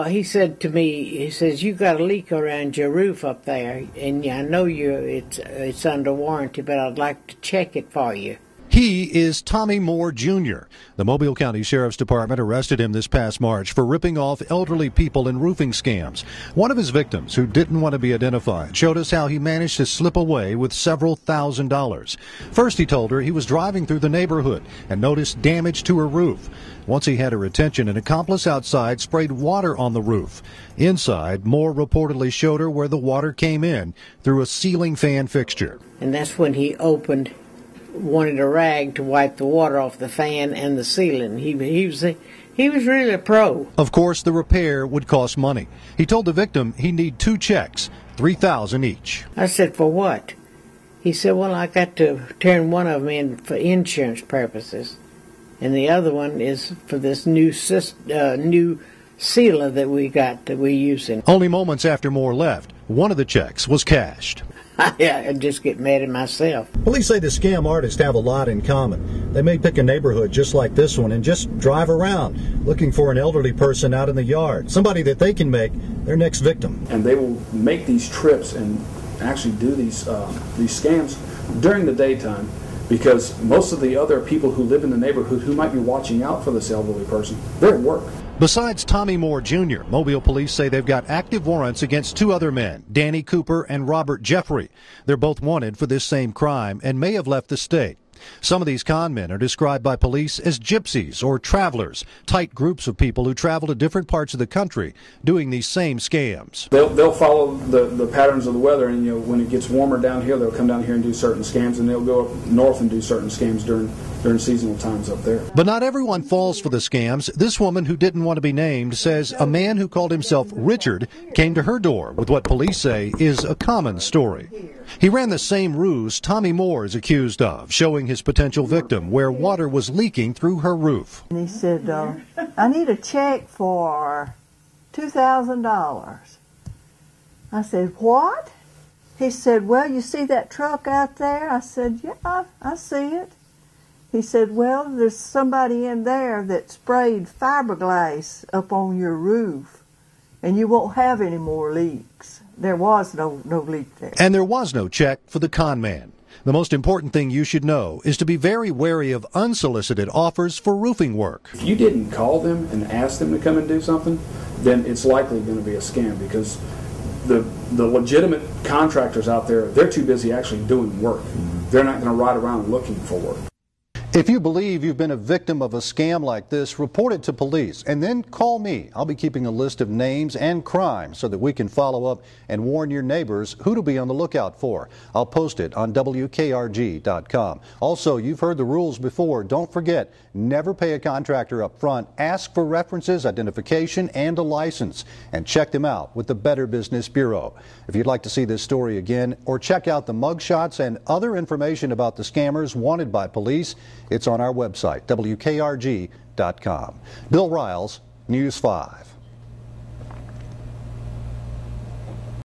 He said to me, he says, "You got a leak around your roof up there, and I know it's under warranty, but I'd like to check it for you." He is Tommy Moore, Jr. The Mobile County Sheriff's Department arrested him this past March for ripping off elderly people in roofing scams. One of his victims, who didn't want to be identified, showed us how he managed to slip away with several $1,000s. First, he told her he was driving through the neighborhood and noticed damage to her roof. Once he had her attention, an accomplice outside sprayed water on the roof. Inside, Moore reportedly showed her where the water came in through a ceiling fan fixture. And that's when he wanted a rag to wipe the water off the fan and the ceiling. He was really a pro. Of course, the repair would cost money. He told the victim he'd need 2 checks, $3,000 each. I said, "For what?" He said, "Well, I got to turn one of them in for insurance purposes, and the other one is for this new sealer that we're using." Only moments after Moore left, one of the checks was cashed. Yeah, I just get mad at myself. Police say the scam artists have a lot in common. They may pick a neighborhood just like this one and just drive around looking for an elderly person out in the yard, somebody that they can make their next victim. And they will make these trips and actually do these scams during the daytime, because most of the other people who live in the neighborhood who might be watching out for this elderly person, they're at work. Besides Tommy Moore, Jr., Mobile police say they've got active warrants against 2 other men, Danny Cooper and Robert Jeffrey. They're both wanted for this same crime and may have left the state. Some of these con men are described by police as gypsies or travelers, tight groups of people who travel to different parts of the country doing these same scams. They'll follow the patterns of the weather, and when it gets warmer down here, they'll come down here and do certain scams, and they'll go up north and do certain scams during seasonal times up there. But not everyone falls for the scams. This woman, who didn't want to be named, says a man who called himself Richard came to her door with what police say is a common story. He ran the same ruse Tommy Moore is accused of, showing his potential victim where water was leaking through her roof. And he said, "I need a check for $2,000. I said, "What?" He said, "Well, you see that truck out there?" I said, "Yeah, I see it." He said, "Well, there's somebody in there that sprayed fiberglass up on your roof, and you won't have any more leaks." There was no leak there. And there was no check for the con man. The most important thing you should know is to be very wary of unsolicited offers for roofing work. If you didn't call them and ask them to come and do something, then it's likely going to be a scam, because the legitimate contractors out there, they're too busy actually doing work. They're not going to ride around looking for work. If you believe you've been a victim of a scam like this, report it to police and then call me. I'll be keeping a list of names and crimes so that we can follow up and warn your neighbors who to be on the lookout for. I'll post it on WKRG.com. Also, you've heard the rules before. Don't forget, never pay a contractor up front. Ask for references, identification, and a license, and check them out with the Better Business Bureau. If you'd like to see this story again or check out the mugshots and other information about the scammers wanted by police, it's on our website, WKRG.com. Bill Riles, News 5.